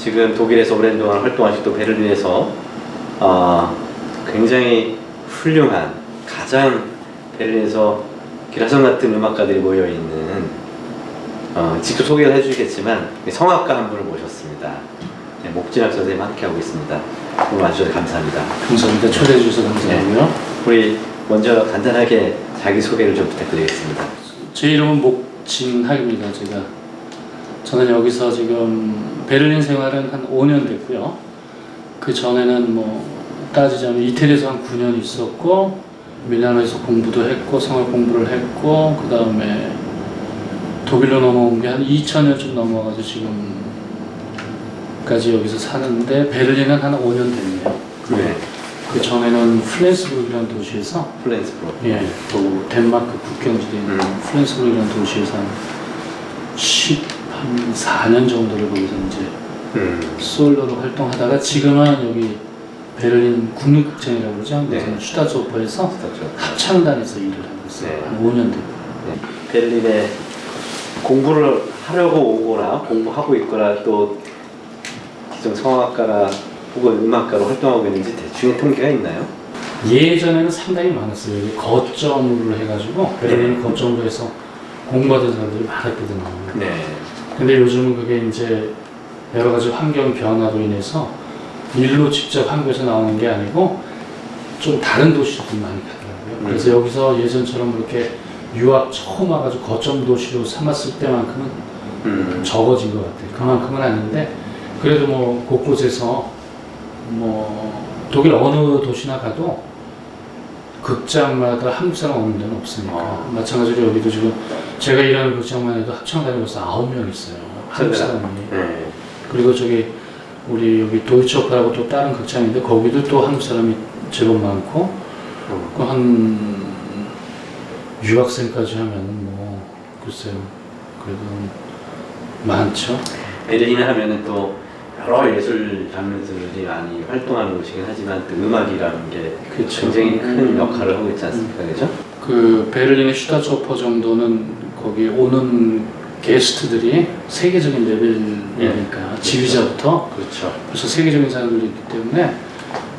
지금 독일에서 오랜 동안 활동하시고 또 베를린에서 굉장히 훌륭한 가장 베를린에서 기라성 같은 음악가들이 모여 있는 직접 소개를 해주시겠지만 성악가 한 분을 모셨습니다. 네, 목진학 선생님 함께하고 있습니다. 오늘 와주셔서 감사합니다. 감사합니다. 초대해 주셔서 감사하고요. 네. 우리 먼저 간단하게 자기 소개를 좀 부탁드리겠습니다. 제 이름은 목진학입니다. 저는 여기서 지금 베를린 생활은 한 5년 됐고요. 그 전에는 뭐 따지자면 이태리에서 한 9년 있었고 밀라노에서 공부도 했고 생활 공부를 했고 그 다음에 독일로 넘어온 게 한 2000년쯤 넘어가서 지금까지 여기서 사는데 베를린은 한 5년 됐네요. 네. 그 전에는 플렌스부르크라는 도시에서 플렌스부르크. 예, 또 덴마크 국경지대에 있는 플렌스부르크라는 도시에서 한 14년 정도를 거기서 이제 솔로로 활동하다가 지금은 여기 베를린 국립극장이라고 그러죠. 그래서 네. 슈타트오퍼에서 합창단에서 일을 하고 있어요. 네. 한 5년 됐고. 네. 베를린에 공부를 하려고 오거나 공부하고 있거나 또 기성 성악가라 혹은 음악가로 활동하고 있는지 대충의 통계가 있나요? 예전에는 상당히 많았어요. 여기 거점으로 해가지고 베를린 거점으로 해서 공부하던 사람들이 많았거든요. 네. 근데 요즘은 그게 이제 여러 가지 환경 변화로 인해서 일로 직접 한국에서 나오는 게 아니고 좀 다른 도시들이 많이 가더라고요. 그래서 여기서 예전처럼 그렇게 유학 처음 와가지고 거점 도시로 삼았을 때만큼은 적어진 것 같아요. 그만큼은 아닌데 그래도 뭐 곳곳에서 뭐 독일 어느 도시나 가도 극장마다 한국 사람 없는 데는 없으니까 마찬가지로 여기도 지금 제가 일하는 극장만 해도 합창단이 벌써 9명 있어요. 한국 사람이. 네. 그리고 우리 여기 도이치오페라고 또 다른 극장인데 거기도 또 한국 사람이 제법 많고 한 유학생까지 하면 뭐 글쎄요 그래도 많죠. 베를린 하면은 또 여러 예술 장르들이 많이 활동하는 곳이긴 하지만 또 음악이라는 게 그쵸. 굉장히 큰 역할을 하고 있지 않습니까, 그죠? 그 베를린의 슈타트오퍼 정도는 거기 오는 게스트들이 세계적인 레벨이니까 지휘자부터 그렇죠. 벌써 세계적인 사람들이 있기 때문에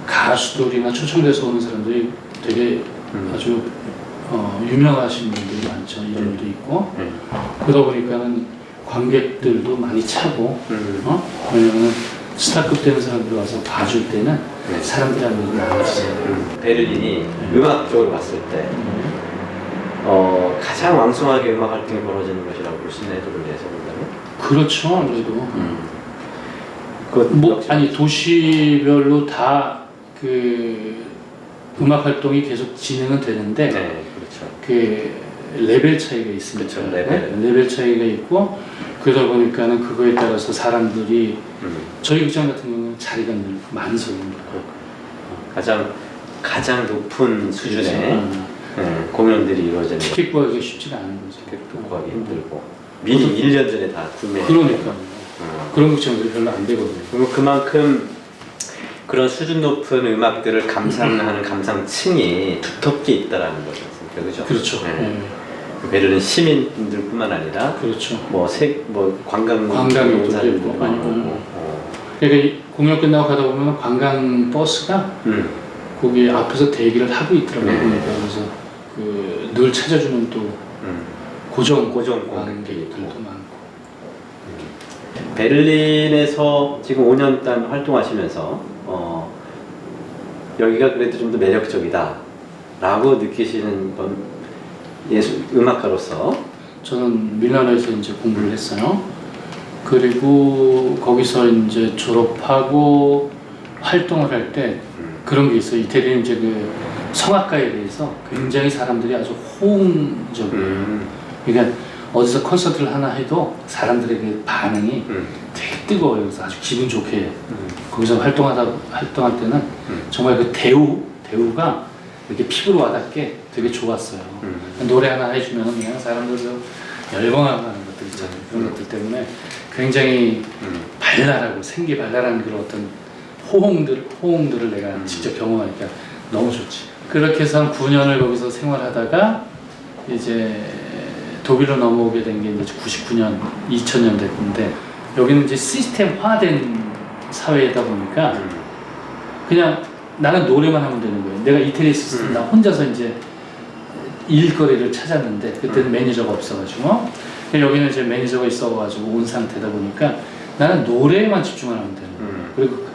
가수들이나 초청돼서 오는 사람들이 되게 아주 유명하신 분들이 많죠. 이름도 있고 그러다 보니까는 관객들도 많이 차고 왜냐면 스타급 되는 사람들이 와서 봐줄 때는 사람들이 아무래도 많아지잖아요. 베를린이 음악적으로 봤을 때 가장 왕성하게 음악 활동이 벌어지는 것이라고 볼 수 있나요, 독일에서 본다면? 그렇죠, 아무래도. 그 아니 도시별로 다 그 음악 활동이 계속 진행은 되는데 네, 그렇죠. 그 레벨 차이가 있습니다. 그렇죠, 레벨 차이가 있고 그러다 보니까는 그거에 따라서 사람들이 저희 극장 같은 경우는 자리가 늘 만석입니다. 가장 높은 수준의 공연들이 이루어지는 티켓 구하기가 쉽지가 않은 거죠. 티켓도 구하기 힘들고 미리 1년 전에 다 구매. 그러니까 그런 극장들이 별로 안 되거든요. 그리고 그만큼 그런 수준 높은 음악들을 감상하는 감상층이 두텁게 있다라는 거죠, 그죠? 그렇죠. 네. 베를린 시민들뿐만 아니라 그렇죠. 뭐 관광객들도 많이 오고. 그러니까 공연 끝나고 가다 보면 관광 버스가 거기 앞에서 대기를 하고 있더라고요. 그러니까 그래서 늘 찾아주는 또 고정 관객들도 많고. 베를린에서 지금 5년 단 활동하시면서 여기가 그래도 좀 더 매력적이다 라고 느끼시는 건 음악가로서 저는 밀라노에서 이제 공부를 했어요. 그리고 거기서 이제 졸업하고 활동을 할 때 그런 게 있어요. 이태리는 이제 그 성악가에 대해서 굉장히 사람들이 아주 호응적이에요. 그러니까 어디서 콘서트를 하나 해도 사람들의 그 반응이 되게 뜨거워요. 그래서 아주 기분 좋게 거기서 활동할 때는 정말 그 대우가 이렇게 피부로 와닿게 되게 좋았어요. 노래 하나 해주면 그냥 사람들도 열광하는 것들 있잖아요. 그런 것들 때문에 굉장히 발랄하고 생기발랄한 그런 어떤 호응들을 내가 직접 경험하니까 너무 좋지. 그렇게 해서 한 9년을 거기서 생활하다가 이제 독일로 넘어오게 된 게 이제 99년, 2000년 됐는데 여기는 이제 시스템화된 사회다 보니까 그냥 나는 노래만 하면 되는 거예요. 내가 이태리에 있었을 때 나 혼자서 이제 일거리를 찾았는데 그때는 매니저가 없어가지고 여기는 이제 매니저가 있어가지고 온 상태다 보니까 나는 노래에만 집중하면 되는 거예요. 그리고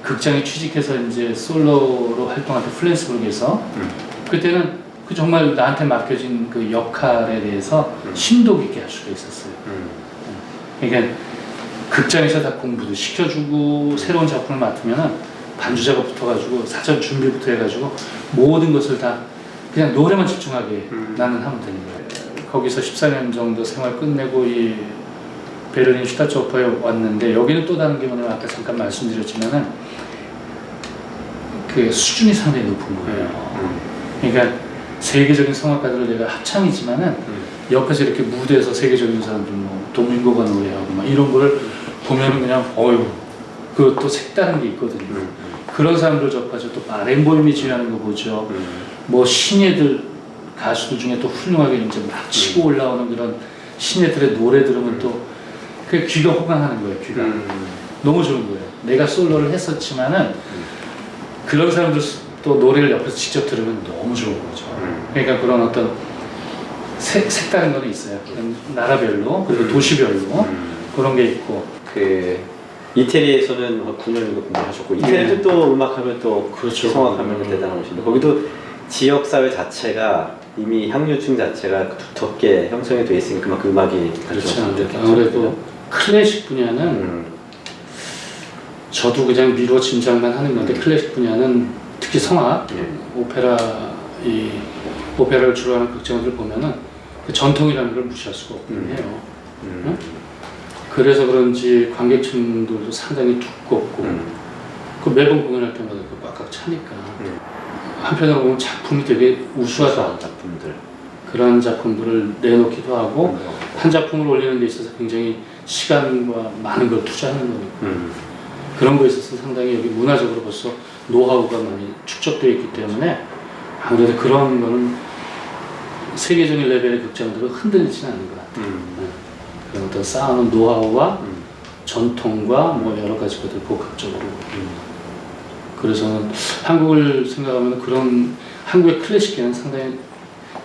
극장에 취직해서 이제 솔로로 활동할 때 플랜스burg에서 그때는 그 정말 나한테 맡겨진 그 역할에 대해서 심도 깊게 할 수가 있었어요. 그러니까 극장에서 다 공부도 시켜주고 새로운 작품을 맡으면은 반주자가 붙어가지고 사전 준비부터 해가지고 모든 것을 다 그냥 노래만 집중하게 나는 하면 되는 거예요. 거기서 14년 정도 생활 끝내고 이 베를린 슈타트오퍼에 왔는데 여기는 또 다른 게 뭐냐면 아까 잠깐 말씀드렸지만은 그 수준이 상당히 높은 거예요. 그러니까 세계적인 성악가들을 내가 합창이지만은 옆에서 이렇게 무대에서 세계적인 사람들 뭐 도밍고가 노래하고 막 이런 거를 보면은 그냥 어휴 그것도 색다른 게 있거든요. 그런 사람들 접하죠. 또 바렌보임이 지휘하는 거 보죠. 뭐 신예들 가수들 중에 또 훌륭하게 이제 막 치고 올라오는 그런 신예들의 노래 들으면 또 그 귀가 호강하는 거예요. 귀가 너무 좋은 거예요. 내가 솔로를 했었지만은 그런 사람들 또 노래를 옆에서 직접 들으면 너무 좋은 거죠. 그러니까 그런 어떤 색다른 거는 있어요. 나라별로 그리고 도시별로 그런 게 있고. 그 이태리에서는 9년 정도 공부하셨고 이태리도 또 음악하면 또 그렇죠. 성악하면 대단하신데 거기도 지역 사회 자체가 이미 향유층 자체가 두텁게 형성이 돼 있으니 그만큼 음악이 그렇죠. 아무래도 클래식 분야는 저도 그냥 미루어 짐작만 하는 건데 클래식 분야는 특히 성악, 오페라를 주로 하는 극장들 보면은 그 전통이라는 걸 무시할 수가 없긴 해요. 응? 그래서 그런지 관객층들도 상당히 두껍고 그 매번 공연할 때마다 그 빡빡 차니까 한편으로 보면 작품이 되게 우수하다. 작품들 그런 작품들을 내놓기도 하고 한 작품을 올리는 데 있어서 굉장히 시간과 많은 걸 투자하는 거니까 그런 거에 있어서 상당히 여기 문화적으로 벌써 노하우가 많이 축적되어 있기 때문에 아무래도 그런 거는 세계적인 레벨의 극장들은 흔들리지는 않는 것 같아요. 그런 어떤 쌓아놓은 노하우와 전통과 뭐 여러 가지 것들 복합적으로 그래서 한국을 생각하면 그런 한국의 클래식계는 상당히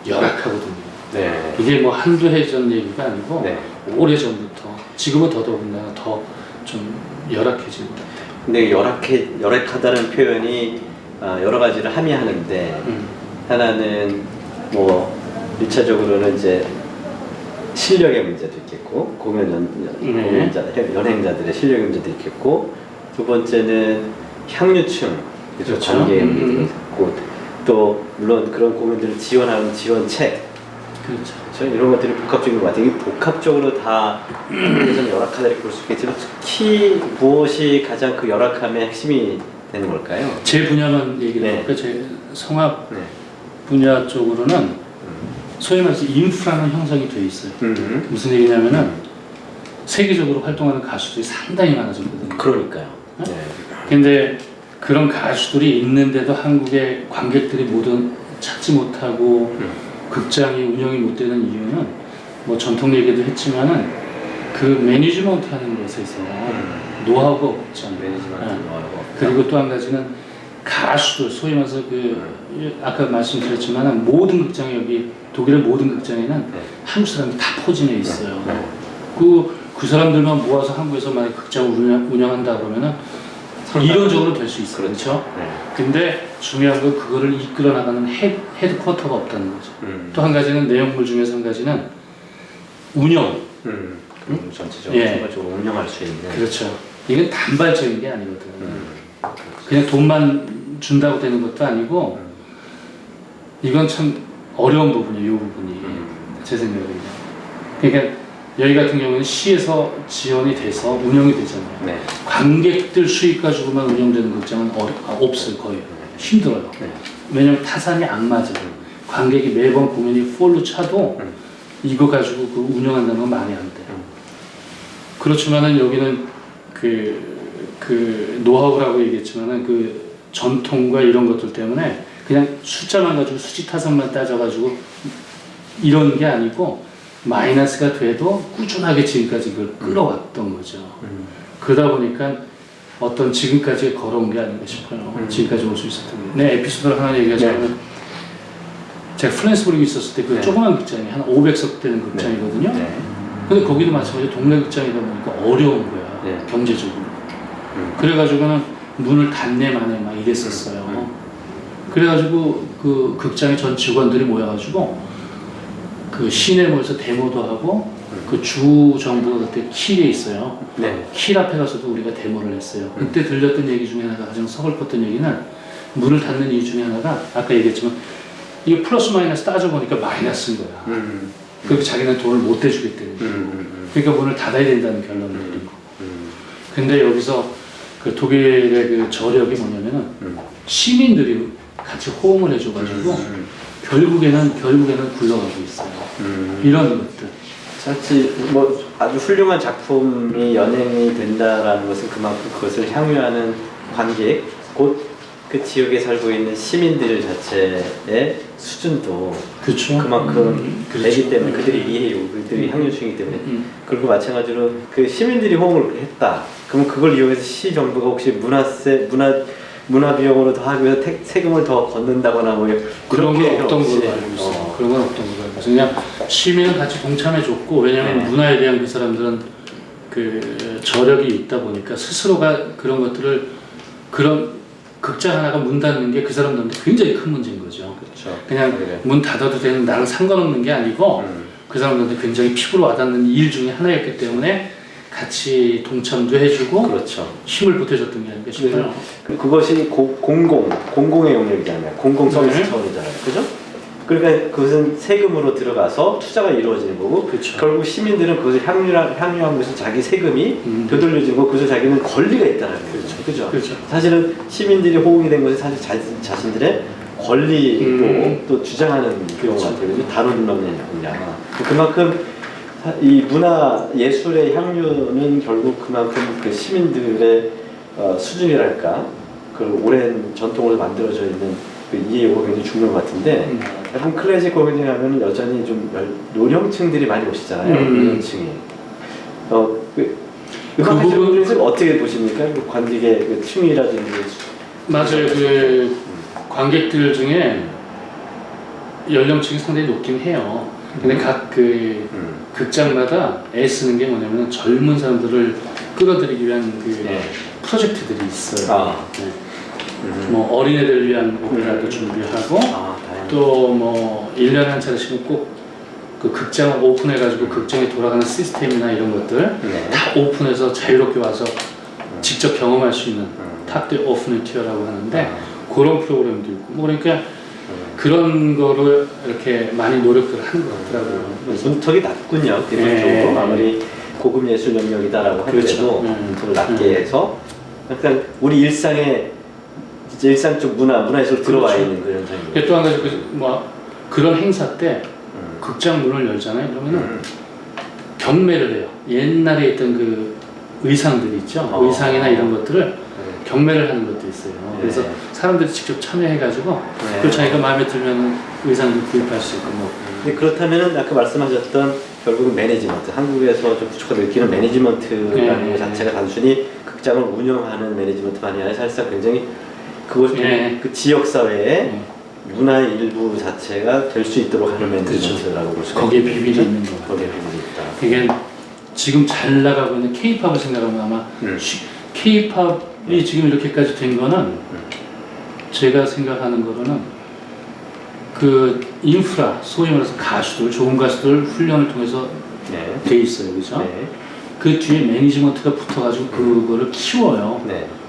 열악하거든요. 네. 이게 뭐 한두 해 전 얘기가 아니고 네. 오래 전부터 지금은 더더군다나 더 좀 열악해진 것 같아요. 근데 열악하다는 표현이 여러 가지를 함의하는데 하나는 뭐 1차적으로는 이제 실력의 문제도 있겠고 연행자들의 실력의 문제도 있겠고 두 번째는 향유층 그렇죠. 관계의 문제도 있고 또 물론 그런 공연들을 지원하는 지원책 그렇죠. 저는 이런 것들이 복합적인 것 같아요. 이게 복합적으로 다 한국에서는 열악하다 이렇게 볼 수 있겠지만 특히 무엇이 가장 그 열악함의 핵심이 되는 걸까요? 제 분야만 얘기를 하니까 제 성악 분야 쪽으로는 소위 말해서 인프라는 형성이 돼 있어요. 무슨 얘기냐면은 세계적으로 활동하는 가수들이 상당히 많아졌거든요. 그러니까요. 네? 근데 그런 가수들이 있는데도 한국의 관객들이 모든 찾지 못하고 극장이 운영이 못 되는 이유는 뭐 전통 얘기도 했지만은 그 매니지먼트 하는 것에 있어서 노하우가 없잖아요. 매니지먼트 노하우가 없다. 그리고 또 한 가지는 가수들 소위 말해서 아까 말씀드렸지만은 모든 극장에 여기 독일의 모든 극장에는 한국 사람이 다 포진해 있어요. 그 사람들만 모아서 한국에서 만약 극장을 운영한다 그러면은 이론적으로 될 수 있어요. 그렇죠? 근데 중요한 건 그거를 이끌어 나가는 헤드쿼터가 없다는 거죠. 또 한 가지는 내용물 중에서 한 가지는 운영. 전체적으로 운영할 수 있는. 그렇죠. 이건 단발적인 게 아니거든. 그냥 돈만 준다고 되는 것도 아니고 이건 참 어려운 부분이에요. 이 부분이 제 생각에는. 그러니까 여기 같은 경우는 시에서 지원이 돼서 운영이 되잖아요. 네. 관객들 수익 가지고만 운영되는 극장은 없어요. 거의 힘들어요. 왜냐면 타산이 안 맞아요. 관객이 매번 공연이 폴로 차도 이거 가지고 그 운영한다는 건 말이 안 돼요. 그렇지만은 여기는 그 노하우라고 얘기했지만은 그 전통과 이런 것들 때문에 그냥 숫자만 가지고 수지 타산만 따져가지고 이런 게 아니고 마이너스가 돼도 꾸준하게 지금까지 그걸 끌어왔던 거죠. 그러다 보니까 어떤 지금까지 걸어온 게 아닌가 싶어요. 지금까지 올 수 있었던 게. 내 에피소드를 하나 얘기하자면 제가 플랜스부르크에 있었을 때 그 조그만 극장이 한 500석 되는 극장이거든요. 근데 거기도 마찬가지로 동네 극장이다 보니까 어려운 거야. 경제적으로. 그래가지고는 문을 닫네 마네 막 이랬었어요. 그래가지고 그 극장의 전 직원들이 모여가지고 그 시내 모여서 데모도 하고 그 주 정부가 그때 킬에 있어요. 킬 앞에 가서도 우리가 데모를 했어요. 그때 들렸던 얘기 중에 하나가 가장 서글펐던 얘기는 문을 닫는 이유 중에 하나가 아까 얘기했지만 이게 플러스 마이너스 따져보니까 마이너스인 거야. 그리고 자기는 돈을 못 대주겠다는 거야. 그러니까 문을 닫아야 된다는 결론을 내린 거. 근데 여기서 그 독일의 그 저력이 뭐냐면은 시민들이 같이 호응을 해줘가지고 결국에는 굴러가고 있어요. 이런 것들. 사실 뭐 아주 훌륭한 작품이 연행이 된다라는 것은 그만큼 그것을 향유하는 관객, 곧 그 지역에 살고 있는 시민들 자체의 수준도 그렇죠. 그만큼 되기 때문에 그들이 이해해요. 그들이 향유 중이기 때문에. 그리고 마찬가지로 그 시민들이 호응을 했다. 그러면 그걸 이용해서 시 정부가 혹시 문화 비용으로 더 하기 위해서 세금을 더 걷는다거나 뭐 그런 건 없던 없이. 걸로 알고 있어요. 그런 건 없던 걸로 알고 있어요. 그냥 시민은 같이 동참해줬고 왜냐하면 문화에 대한 그 사람들은 그 저력이 있다 보니까 스스로가 그런 것들을 그런 극장 하나가 문 닫는 게 그 사람들한테 굉장히 큰 문제인 거죠. 그렇죠. 그냥 문 닫아도 되는 나랑 상관없는 게 아니고 그 사람들한테 굉장히 피부로 와닿는 일 중에 하나였기 때문에 같이 동참도 해주고 그렇죠. 힘을 보태줬던 게 아닌가 싶어요. 그것이 공공의 영역이잖아요. 공공 서비스 차원이잖아요. 그죠? 그러니까 그것은 세금으로 들어가서 투자가 이루어지는 거고 그렇죠. 결국 시민들은 그것을 향유한 것은 자기 세금이 되돌려지는 거고 그래서 자기는 권리가 있다는 거죠. 그죠? 그렇죠. 사실은 시민들이 호응이 된 것이 사실 자신들의 권리로 또 주장하는 경우가 되거든요. 다른 논리냐. 그만큼 이 문화 예술의 향유는 결국 그만큼 그 시민들의 수준이랄까 그 오랜 전통으로 만들어져 있는 그 이해 요구가 굉장히 중요한 것 같은데 대부분 클래식 공연을 하면 여전히 좀 노령층들이 많이 오시잖아요. 노령층이. 음악 하시는 분들은 어떻게 보십니까? 그 관객의 그 층이라든지. 맞아요. 그 관객들 중에 연령층이 상당히 높긴 해요. 근데 각 그 극장마다 애쓰는 게 뭐냐면 젊은 사람들을 끌어들이기 위한 그 프로젝트들이 있어요. 뭐 어린애들 위한 오페라도 준비하고 또 뭐 1년에 한 차례씩은 꼭 그 극장을 오픈해가지고 극장에 돌아가는 시스템이나 이런 것들 다 오픈해서 자유롭게 와서 직접 경험할 수 있는 탑대 오프니티어라고 하는데 그런 프로그램도 있고 뭐 그러니까 그런 거를 이렇게 많이 노력들을 하는 것 같더라고요. 문턱이 낮군요. 기본적으로 아무리 고급 예술 영역이다라고 하더라도 문턱을 낮게 해서 약간 우리 일상에 진짜 일상 쪽 문화에서 들어와 있는 그런 현상이에요. 또 한 가지 뭐 그런 행사 때 극장 문을 열잖아요. 그러면은 경매를 해요. 옛날에 있던 그 의상들 있죠. 의상이나 이런 것들을 경매를 하는 것도 있어요. 그래서 사람들이 직접 참여해가지고 그 자기가 마음에 들면 의상도 구입할 수 있고 뭐. 근데 그렇다면은 아까 말씀하셨던 결국은 매니지먼트, 한국에서 좀 부족하게 느끼는 매니지먼트라는 것 자체가 단순히 극장을 운영하는 매니지먼트만이 아니라 사실상 굉장히 그것이 그 지역 사회의 문화의 일부 자체가 될 수 있도록 하는 매니지먼트라고 볼 수가 있죠. 거기에 비밀이 있는 거. 거기에 비밀이 있다. 이게 지금 잘 나가고 있는 K-팝을 생각하면 아마 K-팝이 지금 이렇게까지 된 거는 제가 생각하는 거로는 그 인프라, 소위 말해서 가수들, 좋은 가수들 훈련을 통해서 돼 있어요, 그죠? 그 뒤에 매니지먼트가 붙어가지고 그거를 키워요.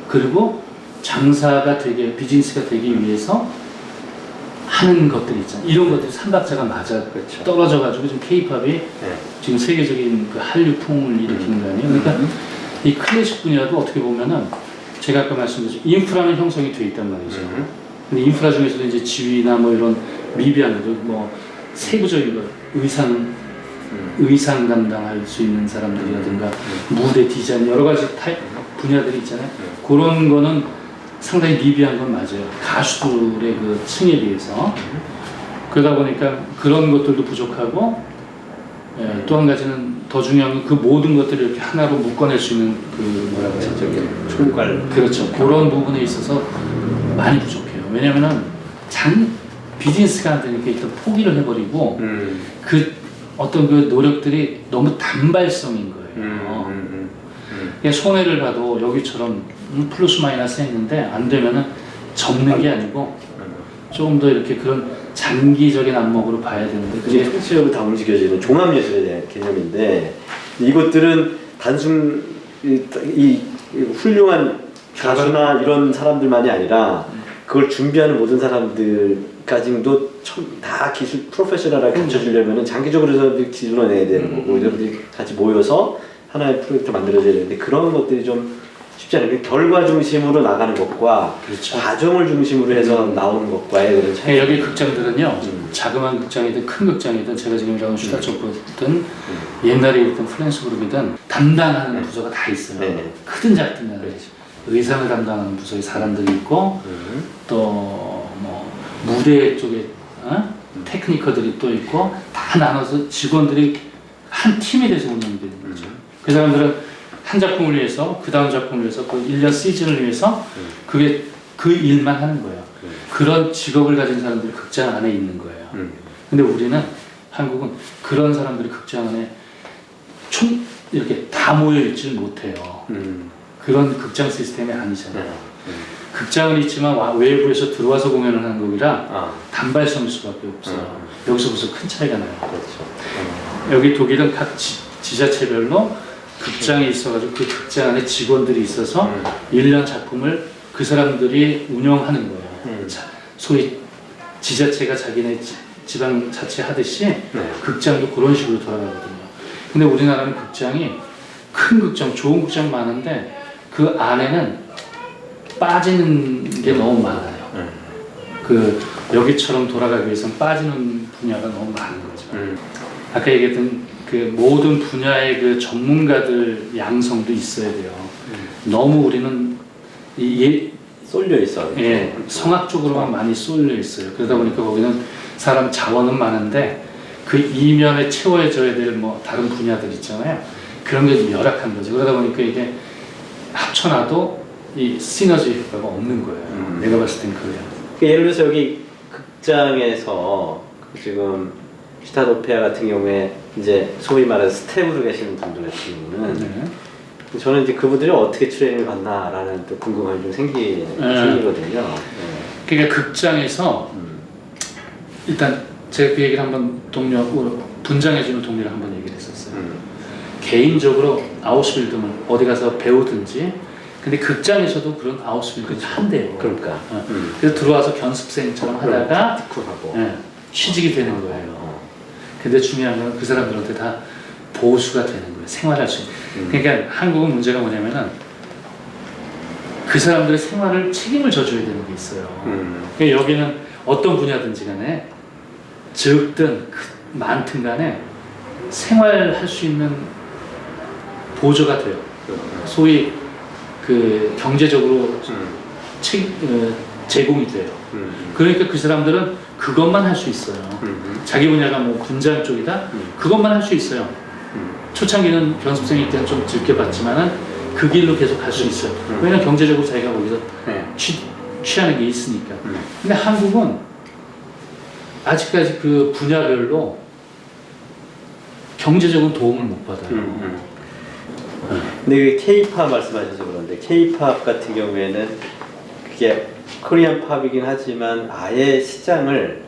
그리고 장사가 되게 비즈니스가 되기 위해서 하는 것들이 있잖아요. 이런 것들이 삼박자가 맞아 떨어져가지고 지금 K-팝이 지금 세계적인 그 한류풍을 일으키는 거 아니에요? 그러니까 이 클래식 분야도 어떻게 보면은 제가 아까 말씀드렸죠. 인프라는 형성이 돼 있단 말이죠. 근데 인프라 중에서도 이제 지휘나 뭐 이런 미비한 것, 뭐 세부적인 것, 의상 담당할 수 있는 사람들이라든가 무대 디자인 여러 가지 분야들이 있잖아요. 그런 거는 상당히 미비한 건 맞아요. 가수들의 그 층에 비해서. 그러다 보니까 그런 것들도 부족하고 또 한 가지는 더 중요한 건 그 모든 것들을 이렇게 하나로 묶어낼 수 있는 그 뭐라고 해야 되죠? 총괄. 그렇죠. 그런 부분에 있어서 많이 부족해요. 왜냐면은 비즈니스가 안 되니까 일단 포기를 해버리고 그 어떤 그 노력들이 너무 단발성인 거예요. 그냥 손해를 봐도 여기처럼 플러스 마이너스 했는데 안 되면은 접는 게 아니고 조금 더 이렇게 그런 장기적인 안목으로 봐야 되는데 그게 총체적으로 다 움직여지는 종합예술에 대한 개념인데 이것들은 단순 이 훌륭한 가수나 이런 사람들만이 아니라 그걸 준비하는 모든 사람들까지도 다 기술 프로페셔널하게 갖춰주려면 장기적으로 사람들이 길러내야 되는 거고 이들이 같이 모여서 하나의 프로젝트 만들어져야 되는데 그런 것들이 좀 쉽지 않아요. 결과 중심으로 나가는 것과 그렇죠. 과정을 중심으로 해서 나오는 것과의 그런 차이. 여기 극장들은요, 자그마한 극장이든 큰 극장이든 제가 지금 일하는 슈타초프든 옛날에 있던 플랜스 그룹이든 담당하는 부서가 다 있어요. 네. 크든 작든 간에 의상을 담당하는 부서에 사람들이 있고 또 뭐 무대 쪽에 테크니커들이 또 있고 다 나눠서 직원들이 한 팀이 돼서 운영이 되는 거죠. 그 사람들은 한 작품을 위해서 그 다음 작품을 위해서 그 1년 시즌을 위해서 그게 그 일만 하는 거예요. 그런 직업을 가진 사람들이 극장 안에 있는 거예요. 근데 우리는 한국은 그런 사람들이 극장 안에 이렇게 다 모여 있지를 못해요. 그런 극장 시스템이 아니잖아요. 극장은 있지만 외부에서 들어와서 공연을 하는 거기라 단발성일 수밖에 없어요. 여기서 벌써 큰 차이가 나요. 그렇죠. 여기 독일은 각 지자체별로 극장이 있어가지고 그 극장 안에 직원들이 있어서 1년 작품을 그 사람들이 운영하는 거예요. 소위 지자체가 자기네 지방자치 하듯이 극장도 그런 식으로 돌아가거든요. 근데 우리나라는 극장이 큰 극장, 좋은 극장 많은데 그 안에는 빠지는 게 너무 많아요. 그 여기처럼 돌아가기 위해서는 빠지는 분야가 너무 많은 거죠. 아까 얘기했던 그 모든 분야의 그 전문가들 양성도 있어야 돼요. 너무 우리는 쏠려 있어. 예, 성악 쪽으로만 많이 쏠려 있어요. 그러다 보니까 거기는 사람 자원은 많은데 그 이면에 채워져야 될 뭐 다른 분야들 있잖아요. 그런 게 좀 열악한 거죠. 그러다 보니까 이게 합쳐놔도 이 시너지 효과가 없는 거예요. 내가 봤을 땐 그래요. 예를 들어서 여기 극장에서 지금 슈타트 오페라 같은 경우에 이제 소위 말해서 스텝으로 계시는 분들 같은 경우는 저는 이제 그분들이 어떻게 트레이닝을 받나라는 또 궁금함이 좀 생기거든요. 그러니까 극장에서 일단 제가 그 얘기를 한번 분장해주는 동료랑 한번 얘기를 했었어요. 개인적으로 아우스빌딩을 어디 가서 배우든지 근데 극장에서도 그런 아우스빌딩을 한대요. 그러니까. 그래서 들어와서 견습생처럼 하다가 하고 취직이 되는 거예요. 근데 중요한 건 그 사람들한테 다 보수가 되는 거예요. 생활할 수 있는. 그러니까 한국은 문제가 뭐냐면은 그 사람들의 생활을 책임을 져줘야 되는 게 있어요. 그러니까 여기는 어떤 분야든지 간에 적든 많든 간에 생활할 수 있는 보조가 돼요. 소위 그 경제적으로 제공이 돼요. 그러니까 그 사람들은 그것만 할 수 있어요. 자기 분야가 뭐 분장 쪽이다? 그것만 할 수 있어요. 초창기는 견습생일 때는 좀 즐겨봤지만은 그 길로 계속 갈 수 있어요. 왜냐면 경제적으로 자기가 거기서 취하는 게 있으니까. 근데 한국은 아직까지 그 분야별로 경제적인 도움을 못 받아요. 근데 K-팝 말씀하셔서 그런데 K-팝 같은 경우에는 그게 코리안 팝이긴 하지만 아예 시장을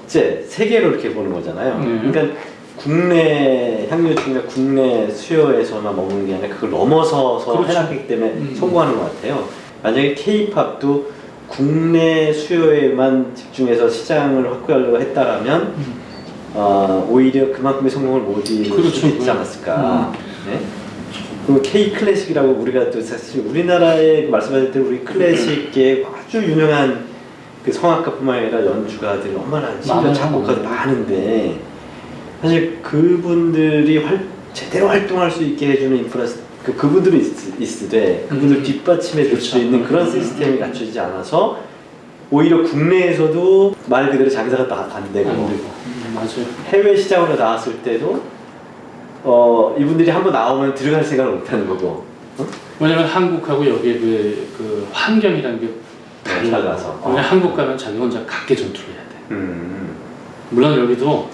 세계로 이렇게 보는 거잖아요. 그러니까 국내 향유증이나 국내 수요에서만 머무는 게 아니라 그걸 넘어서서 그렇죠. 해놨기 때문에 성공하는 것 같아요. 만약에 K-팝도 국내 수요에만 집중해서 시장을 확보하려고 했다라면 오히려 그만큼의 성공을 못 이룰 수 있지 않았을까. 네? 그리고 K 클래식이라고 우리가 또 사실 우리나라에 말씀하신 대로 우리 클래식계 아주 유명한 그 성악가뿐만 아니라 연주가들이 얼마나 심지어 작곡가도 많은데 사실 그분들이 제대로 활동할 수 있게 해주는 그분들이 있으되 그분들 뒷받침해 줄 수 있는 그런 시스템이 갖춰지지 않아서 오히려 국내에서도 말 그대로 장사가 안 되고 맞아요. 해외 시장으로 나왔을 때도 이분들이 한번 나오면 들어갈 생각을 못하는 거고. 어? 왜냐면 한국하고 여기에 그 환경이라는 게 달라서. 왜냐면 한국 가면 자기 혼자 각계 전투를 해야 돼. 물론 여기도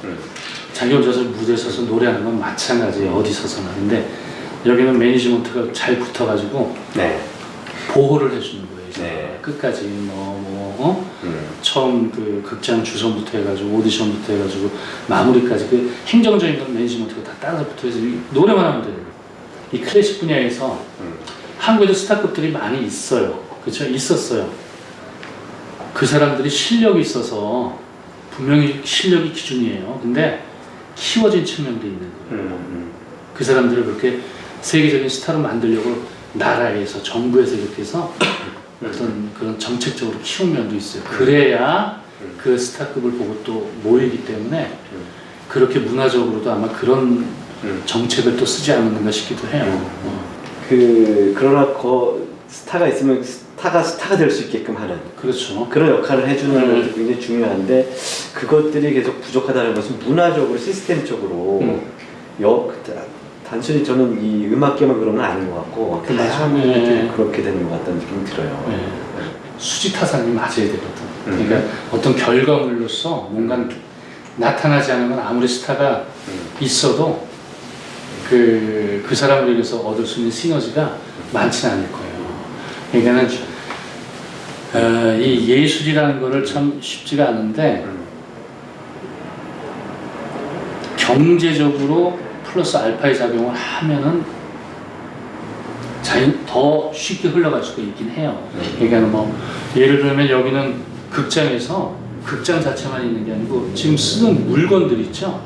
자기 혼자서 무대에 서서 노래하는 건 마찬가지예요. 어디 서서나. 근데 여기는 매니지먼트가 잘 붙어가지고 네. 보호를 해주는 거예요. 이제 네. 끝까지 처음 그 극장 주선부터 해가지고 오디션부터 해가지고 마무리까지 그 행정적인 건 매니지먼트가 다 따라서 붙어서 노래만 하면 돼요. 이 클래식 분야에서 한국에도 스타급들이 많이 있어요. 그렇죠? 있었어요. 그 사람들이 실력이 있어서 분명히 실력이 기준이에요. 근데 키워진 측면도 있는 거예요. 그 사람들을 그렇게 세계적인 스타로 만들려고 나라에서 정부에서 이렇게 해서 어떤 그런 정책적으로 키운 면도 있어요. 그래야 그 스타급을 보고 또 모이기 때문에 그렇게 문화적으로도 아마 그런 정책을 또 쓰지 않는가 싶기도 해요. 그러나 스타가 있으면 스타가 될 수 있게끔 하는 그렇죠. 그런 역할을 해주는 것도 굉장히 중요한데 그것들이 계속 부족하다는 것은 문화적으로 시스템적으로 단순히 저는 이 음악계만 그런 건 아닌 것 같고 다양하게 그렇게 되는 것 같다는 느낌이 들어요. 네. 수지타산이 맞아야 되거든. 그러니까 어떤 결과물로서 뭔가 나타나지 않으면 아무리 스타가 있어도 그 사람을 위해서 얻을 수 있는 시너지가 많지는 않을 거예요. 그러니까는 이 예술이라는 거를 참 쉽지가 않은데 경제적으로 플러스 알파의 작용을 하면은 더 쉽게 흘러갈 수가 있긴 해요. 그러니까 뭐 예를 들면 여기는 극장에서 극장 자체만 있는 게 아니고 지금 쓰는 물건들 있죠.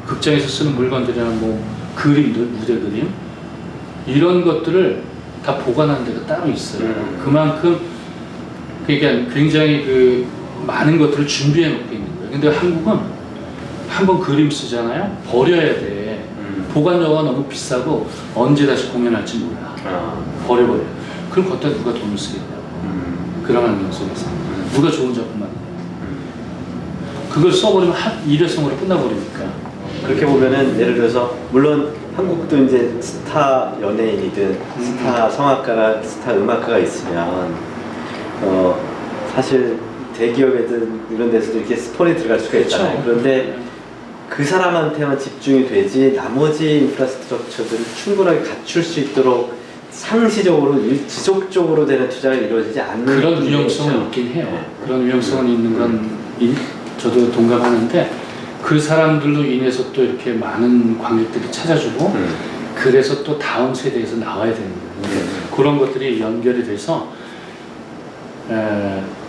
극장에서 쓰는 물건들이랑 뭐 그림들, 무대 그림 이런 것들을 다 보관하는 데가 따로 있어요. 그만큼 그러니까 굉장히 그 많은 것들을 준비해 놓고 있는 거예요. 근데 한국은 한번 그림 쓰잖아요. 버려야 돼. 보관료가 너무 비싸고 언제 다시 공연할지 몰라. 버려버려. 그럼 그때 누가 돈을 쓰겠냐고. 그런 환경 속에서 누가 좋은 작품 만드냐. 그걸 써버리면 일회성으로 끝나버리니까. 그렇게 보면은 예를 들어서 물론 한국도 이제 스타 연예인이든 스타 성악가가 스타 음악가가 있으면 사실 대기업이든 이런 데서도 이렇게 스폰이 들어갈 수가 있잖아요. 그런데 그 사람한테만 집중이 되지 나머지 인프라스트럭처들을 충분하게 갖출 수 있도록 상시적으로 지속적으로 되는 투자가 이루어지지 않는 그런 위험성은 있긴 해요. 그런 위험성은 있는 건 저도 동감하는데 그 사람들로 인해서 또 이렇게 많은 관객들이 찾아주고 그래서 또 다음 세대에서 나와야 되는 거예요. 그런 것들이 연결이 돼서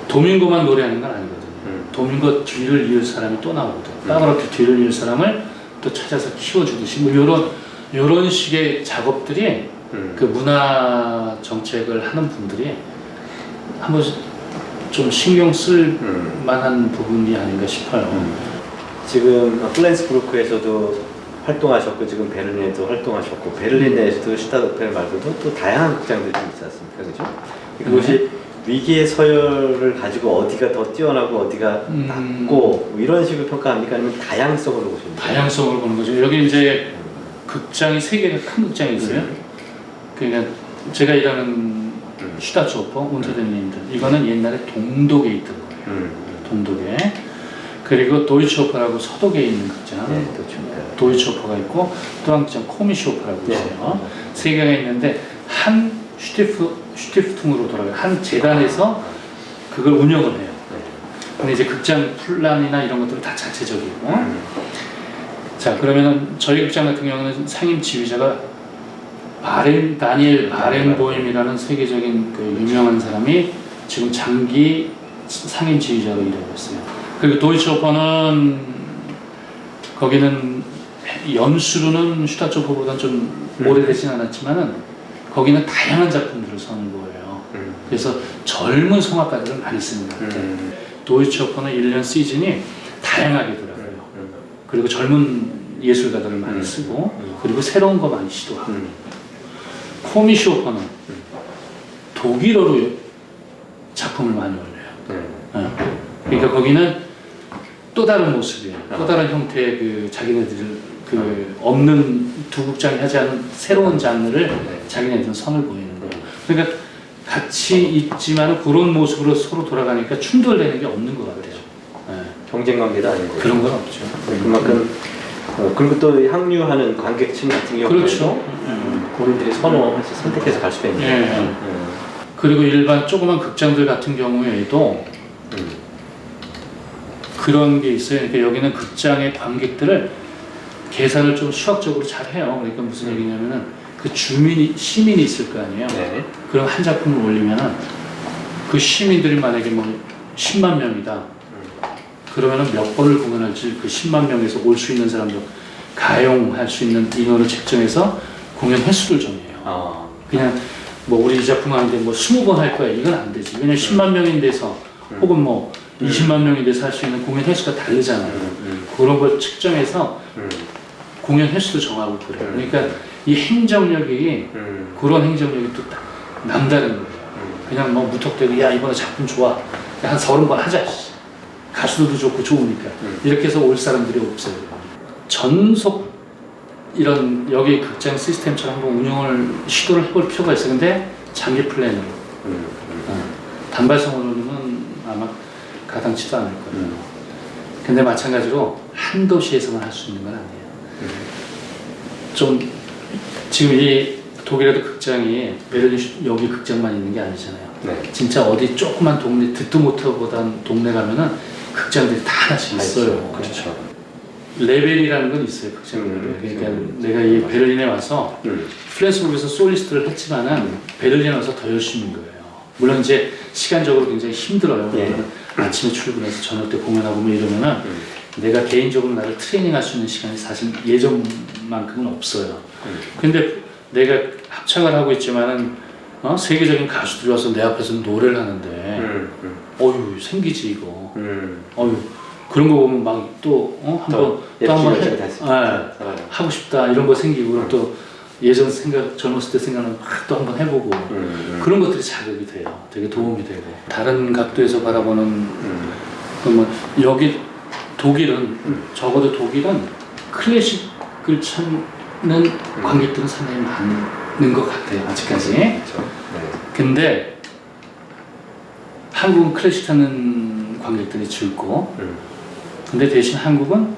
도민고만 노래하는 건 아니거든요. 도민고 뒤를 이을 사람이 또 나오거든. 까다롭게 뒤를 이을 사람을 또 찾아서 키워주듯이 뭐 이런 식의 작업들이 그 문화 정책을 하는 분들이 한번 좀 신경 쓸 만한 부분이 아닌가 싶어요. 지금 플렌스부르크에서도 활동하셨고 지금 베를린에도 활동하셨고 베를린 내에서도 슈타트오페라 말고도 또 다양한 극장들이 좀 있지 않습니까? 그죠? 그것이 위기의 서열을 가지고 어디가 더 뛰어나고 어디가 낮고 뭐 이런 식으로 평가합니까? 아니면 다양성으로 보십니까? 다양성으로 보는 거죠. 여기 이제 극장이 3개가 큰 극장이 있어요. 그러니까 제가 일하는 슈타트오퍼, 운터덴린들 이거는 옛날에 동독에 있던 거예요. 동독에. 그리고 도이치오퍼라고 서독에 있는 극장, 도이치오퍼가 있고 또 한 극장 코미시오퍼라고 있어요. 3개가 있는데 한 슈티프퉁으로 돌아가요. 한 재단에서 그걸 운영을 해요. 근데 이제 극장 플랜이나 이런 것들은 다 자체적이고. 자, 그러면은 저희 극장 같은 경우는 상임 지휘자가 다니엘 바렌보임이라는 세계적인 그 유명한 사람이 지금 장기 상임 지휘자로 일하고 있어요. 그리고 도이치오퍼는 거기는 연수로는 슈타트오퍼보다는 좀 오래되진 않았지만은 거기는 다양한 작품들을 서는 거예요. 그래서 젊은 성악가들을 많이 쓰는 것 같아요. 도이치오퍼는 1년 시즌이 다양하게 들어가요. 그리고 젊은 예술가들을 많이 쓰고 그리고 새로운 거 많이 시도하고 코미시오퍼는 독일어로 작품을 많이 올려요. 그러니까 거기는 또 다른 모습이에요. 또 다른 형태의 그 자기네들 그 없는 두 국장이 하지 않은 새로운 장르를 네. 자기네들은 선을 보이는 거예요. 그러니까 같이 있지만 그런 모습으로 서로 돌아가니까 충돌되는 게 없는 것 같아요. 네. 경쟁 관계도 아니고 그런 건 없죠. 그만큼 그리고 또 합류하는 관객층 같은 경우에도 그렇죠. 본인들이 선호해서 선택해서 갈 수가 있는 예. 거예요. 그리고 일반 조그만 극장들 같은 경우에도 그런 게 있어요. 그러니까 여기는 극장의 관객들을 계산을 좀 수학적으로 잘 해요. 그러니까 무슨 얘기냐면은 그 시민이 있을 거 아니에요. 네. 그럼 한 작품을 올리면은 그 시민들이 만약에 뭐 10만 명이다. 그러면은 몇 번을 공연할지 그 10만 명에서 올 수 있는 사람들 가용할 수 있는 인원을 책정해서 공연 횟수를 정해요. 그냥 뭐 우리 이 작품 하는데 뭐 20번 할 거야 이건 안 되지. 왜냐면 10만 명인 데서 혹은 뭐 20만 명인 데서 할 수 있는 공연 횟수가 다르잖아요. 그런 걸 측정해서 공연 횟수도 정하고 그래요. 그러니까 이 행정력이 그런 행정력이 또 남다른 거예요. 그냥 뭐 무턱대고 야 이번에 작품 좋아 한 30번 하자. 가수들도 좋고 좋으니까 이렇게 해서 올 사람들이 없어요. 전속 이런 여기 극장 시스템처럼 한번 운영을 시도를 해볼 필요가 있어요. 근데 장기 플랜으로 단발성으로는 아마 가당치도 않을 거예요. 근데 마찬가지로 한 도시에서만 할 수 있는 건 아니에요. 좀 지금 이 독일에도 극장이 베를린 여기 극장만 있는 게 아니잖아요. 네. 진짜 어디 조그만 동네 듣도 못하고단 동네 가면은 극장들이 다 하나씩 있어요. 그렇죠. 레벨이라는 건 있어요, 극장들. 그러니까 내가 이 베를린에 와서 플렌스burg에서 솔리스트를 했지만은 베를린에 와서 더 열심히 한 거예요. 물론 이제 시간적으로 굉장히 힘들어요. 예. 아침에 출근해서 저녁 때 공연하고 뭐 이러면은 내가 개인적으로 나를 트레이닝할 수 있는 시간이 사실 예전만큼은 없어요. 근데 내가 합창을 하고 있지만은 세계적인 가수들이 와서 내 앞에서 노래를 하는데 어휴 생기지 이거. 어휴 그런 거 보면 막 또 한번 또 한번 하고 싶다 이런 거 생기고 그럼 또 예전 젊었을 때 생각은 또 한번 해보고 그런 것들이 자극이 돼요. 되게 도움이 되고 다른 각도에서 바라보는 그러면 여기 독일은 적어도 독일은 클래식을 찾는 관객들은 상당히 많은 것 같아요. 아직까지. 그렇죠. 네. 근데 한국은 클래식 찾는 관객들이 줄고 근데 대신 한국은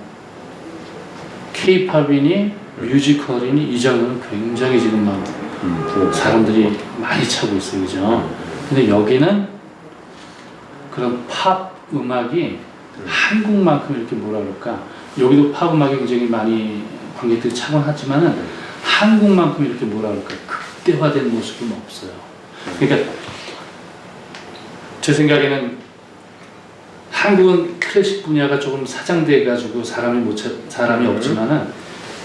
K-팝이니 뮤지컬이니 이 장르는 굉장히 지금 막 사람들이 많이 차고 있어요. 그죠? 근데 여기는 그런 팝 음악이 한국만큼 이렇게 뭐라 그럴까 여기도 팝 음악이 굉장히 많이 관객들이 차곤 하지만은 한국만큼 이렇게 뭐라 그럴까 극대화된 모습은 없어요. 그러니까 제 생각에는 한국은 클래식 분야가 조금 사장돼가지고 사람이 없지만은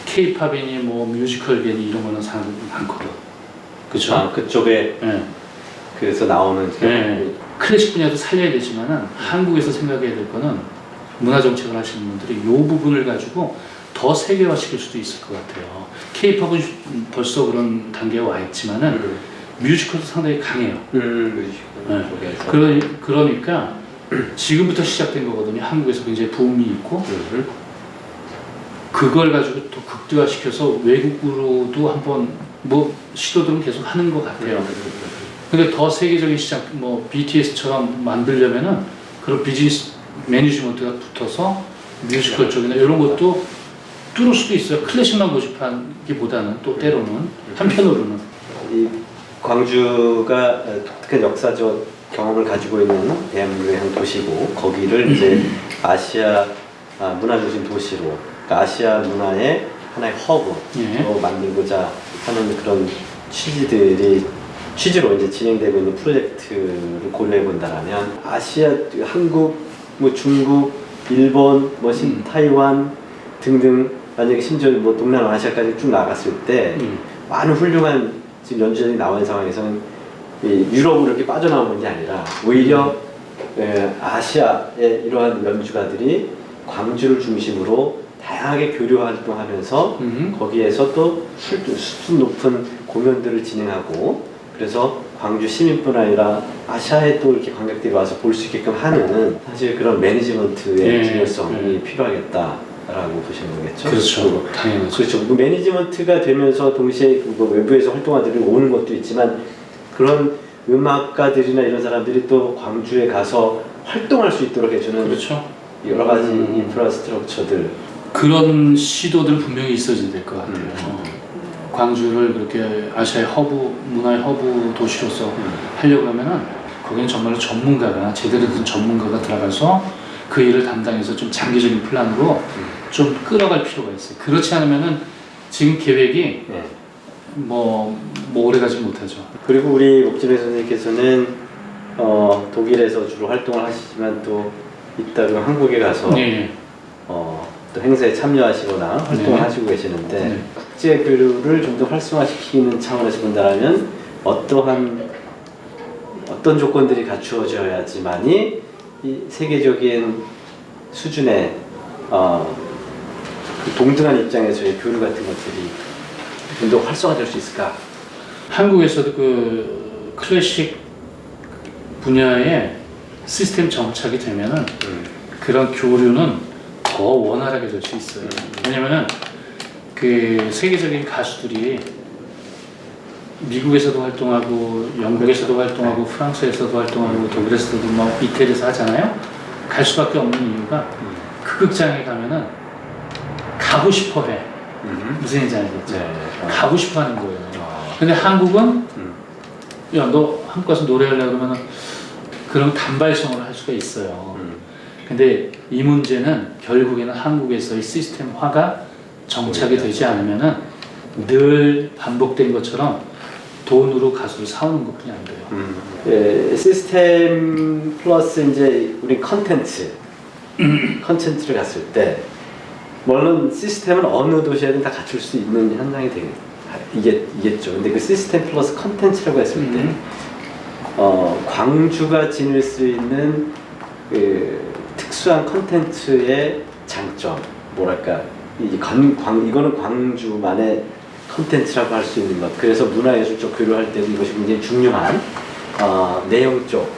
K-팝이니 뭐 뮤지컬계니 이런 거는 사람이 많거든. 그렇죠? 그쪽에 네. 그래서 나오는 네. 클래식 분야도 살려야 되지만은 한국에서 생각해야 될 거는 문화 정책을 하시는 분들이 이 부분을 가지고 더 세계화시킬 수도 있을 것 같아요. K-팝은 벌써 그런 단계에 와 있지만은 뮤지컬도 상당히 강해요. 네. 그러니까 지금부터 시작된 거거든요. 한국에서 굉장히 붐이 있고 그걸 가지고 또 극대화시켜서 외국으로도 한번 뭐 시도들은 계속 하는 것 같아요. 근데 더 세계적인 시장, 뭐 BTS처럼 만들려면은 그런 비즈니스 매니지먼트가 붙어서 뮤지컬 쪽이나 이런 것도 뚫을 수도 있어요. 클래식만 고집하기보다는 또 때로는 한편으로는 이 광주가 독특한 역사적 경험을 가지고 있는 대한민국의 한 도시고 거기를 이제 아시아 문화 중심 도시로 그러니까 아시아 문화의 하나의 허브로 만들고자 하는 그런 취지로 이제 진행되고 있는 프로젝트를 고려해 본다라면 아시아 한국 뭐 중국 일본 뭐 타이완 등등 만약에 심지어 뭐 동남아시아까지 쭉 나갔을 때 많은 훌륭한 지금 연주자들이 나온 상황에서는 유럽으로 이렇게 빠져나오는 게 아니라 오히려 아시아의 이러한 연주가들이 광주를 중심으로 다양하게 교류 활동하면서 거기에서 또 수준 높은 공연들을 진행하고 그래서 광주 시민뿐 아니라 아시아에 또 이렇게 관객들이 와서 볼 수 있게끔 하는 사실 그런 매니지먼트의 중요성이 필요하겠다. 거라고 보시는 거겠죠? 그렇죠. 당연하죠. 그렇죠. 그 매니지먼트가 되면서 동시에 뭐 외부에서 활동가들이 오는 것도 있지만 그런 음악가들이나 이런 사람들이 또 광주에 가서 활동할 수 있도록 해주는 그렇죠. 여러 가지 인프라스트럭처들. 그런 시도들 분명히 있어야 될 것 같아요. 광주를 그렇게 아시아의 허브, 문화의 허브 도시로서 하려고 하면은 거기는 정말로 전문가가 제대로 된 전문가가 들어가서 그 일을 담당해서 좀 장기적인 플랜으로 좀 끌어갈 필요가 있어요. 그렇지 않으면은 지금 계획이 네. 뭐 오래가지 못하죠. 그리고 우리 목진회 선생님께서는 독일에서 주로 활동을 하시지만 또 이따가 한국에 가서 네. 또 행사에 참여하시거나 활동을 네. 하시고 계시는데 네. 국제 교류를 좀 더 활성화시키는 차원에서 본다면 어떤 조건들이 갖추어져야지만이 이 세계적인 수준의 그 동등한 입장에서의 교류 같은 것들이 좀 더 활성화될 수 있을까? 한국에서도 그 클래식 분야에 시스템 정착이 되면은 그런 교류는 더 원활하게 될 수 있어요. 왜냐면은 그 세계적인 가수들이 미국에서도 활동하고 영국에서도 활동하고 프랑스에서도 활동하고 독일에서도 뭐 이태리에서 하잖아요. 갈 수밖에 없는 이유가 그 극장에 가면은 가고 싶어해. 무슨 얘기인지 알겠죠? 네. 가고 싶어하는 거예요. 근데 한국은 야 너 한국 가서 노래하려고 그러면은 그런 단발성으로 할 수가 있어요. 근데 이 문제는 결국에는 한국에서의 시스템화가 정착이 되지 않으면은 늘 반복된 것처럼 돈으로 가수를 사오는 것뿐이 안 돼요. 예, 시스템 플러스 이제 우리 컨텐츠를 갔을 때 물론 시스템은 어느 도시에든 다 갖출 수 있는 현상이 이겠죠. 근데 그 시스템 플러스 컨텐츠라고 했을 때 광주가 지닐 수 있는 그 특수한 컨텐츠의 장점, 뭐랄까 이거는 광주만의 컨텐츠라고 할 수 있는 것. 그래서 문화예술적 교류할 때도 이것이 굉장히 중요한 내용적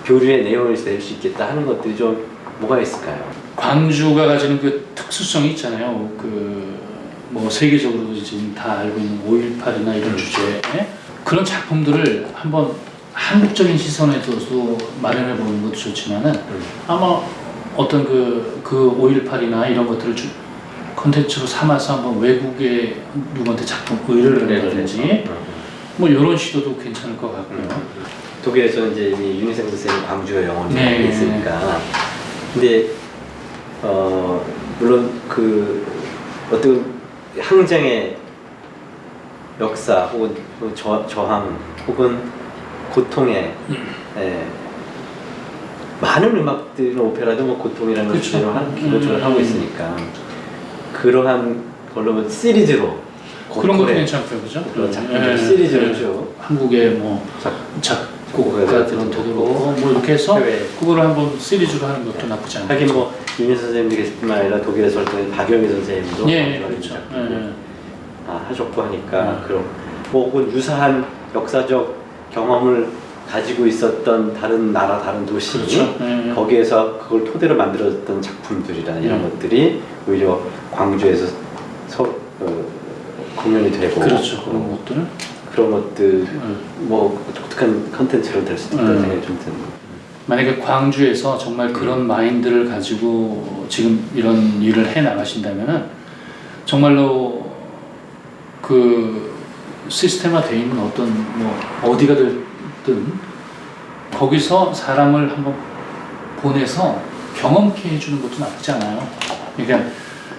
교류의 내용을 낼 수 있겠다 하는 것들이 좀 뭐가 있을까요? 광주가 가지는 그 특수성이 있잖아요. 그 뭐 세계적으로도 지금 다 알고 있는 5.18이나 이런 주제에 그런 작품들을 한번 한국적인 시선에서도 마련해 보는 것도 좋지만은 아마 어떤 그 5.18이나 이런 것들을 컨텐츠로 삼아서 한번 외국에 누구한테 작품 의뢰를 한다든지 뭐 이런 시도도 괜찮을 것 같고요. 독일에서 이제 이미 윤희생 선생님 광주의 영혼이 네. 있으니까. 근데 물론 그 어떤 항쟁의 역사 혹은 저항 혹은 고통의 많은 음악들이나 오페라도 뭐 고통이라는 그렇죠. 주제로 기본적으로 하고 있으니까 그러한 걸로 시리즈로 그런 것도 괜찮고요, 그죠? 그런 작품들 시리즈로 쭉 한국의 뭐 작곡가들은 되도록 뭐 이렇게 해서 해외. 그거를 한번 시리즈로 하는 것도 나쁘지 않아요. 하긴 뭐 윤희 선생님뿐만 아니라 독일에서 활동한 박영희 선생님도 예, 그런 그렇죠. 작품을 하셨고 하니까 그럼 뭐 혹은 유사한 역사적 경험을 가지고 있었던 다른 나라 다른 도시 그렇죠. 거기에서 그걸 토대로 만들어졌던 작품들이나 이런 것들이 오히려 광주에서 공연이 되고 그렇죠. 그런 것들 뭐 독특한 컨텐츠로 될 수도 있다는 생각이 좀 드는. 만약에 광주에서 정말 그런 마인드를 가지고 지금 이런 일을 해 나가신다면은 정말로 그 시스템화되어 있는 어떤 뭐 어디가 됐든 거기서 사람을 한번 보내서 경험케 해주는 것도 나쁘지 않아요. 그러니까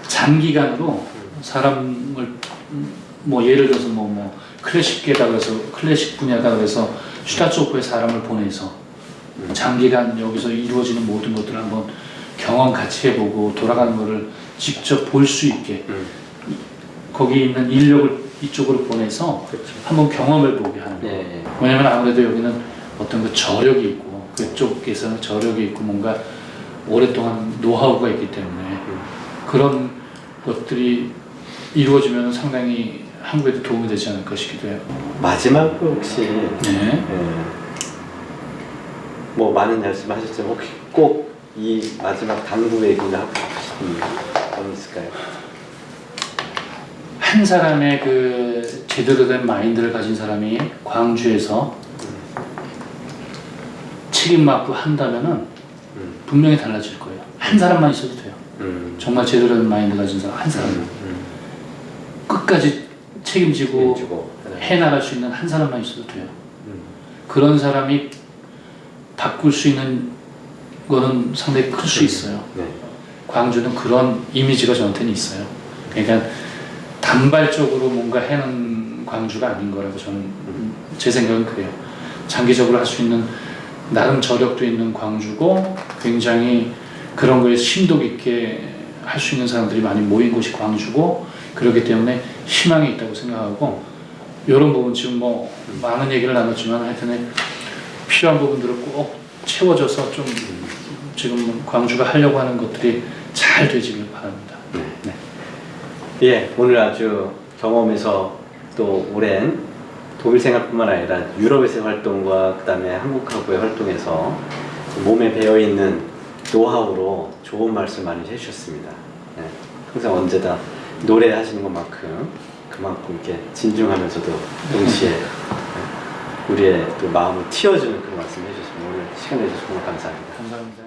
장기간으로 사람을 뭐 예를 들어서 뭐 클래식계다 그래서 클래식 분야다 그래서 슈타츠호프에 사람을 보내서 장기간 여기서 이루어지는 모든 것들을 한번 경험 같이 해보고 돌아가는 거를 직접 볼 수 있게 거기 있는 인력을 이쪽으로 보내서 그렇죠. 한번 경험을 보게 하는 거예요. 예. 왜냐면 아무래도 여기는 어떤 그 저력이 있고 그쪽에서는 저력이 있고 뭔가 오랫동안 노하우가 있기 때문에 그런 것들이 이루어지면 상당히 한국에도 도움이 되지 않을까 싶기도 해요. 마지막으로 혹시 네. 뭐 많은 말씀하셨지만 혹시 꼭 이 마지막 당부 얘기를 하고 싶으신 건 있을까요? 한 사람의 그 제대로 된 마인드를 가진 사람이 광주에서 책임 맡고 한다면은 분명히 달라질 거예요. 한 사람만 있어도 돼요. 정말 제대로 된 마인드 가진 사람 한 사람. 끝까지 책임지고 해나갈 수 있는 한 사람만 있어도 돼요. 그런 사람이 바꿀 수 있는 거는 상당히 클 수 있어요. 네. 광주는 그런 이미지가 저한테는 있어요. 그러니까 단발적으로 뭔가 해는 광주가 아닌 거라고 저는 제 생각은 그래요. 장기적으로 할 수 있는 나름 저력도 있는 광주고 굉장히 그런 거에 심도 깊게 할 수 있는 사람들이 많이 모인 곳이 광주고 그렇기 때문에 희망이 있다고 생각하고 이런 부분 지금 뭐 많은 얘기를 나눴지만 하여튼 필요한 부분들을 꼭 채워져서 좀 지금 광주가 하려고 하는 것들이 잘 되지길 바랍니다. 네. 예, 오늘 아주 경험에서 또 오랜 독일 생활뿐만 아니라 유럽에서의 활동과 그 다음에 한국하고의 활동에서 몸에 배어있는 노하우로 좋은 말씀 많이 해주셨습니다. 네, 항상 언제다 노래하시는 것만큼 그만큼 이렇게 진중하면서도 동시에 우리의 또 마음을 틔워주는 그런 말씀 해주셨습니다. 오늘 시간 내주셔서 정말 감사합니다. 감사합니다.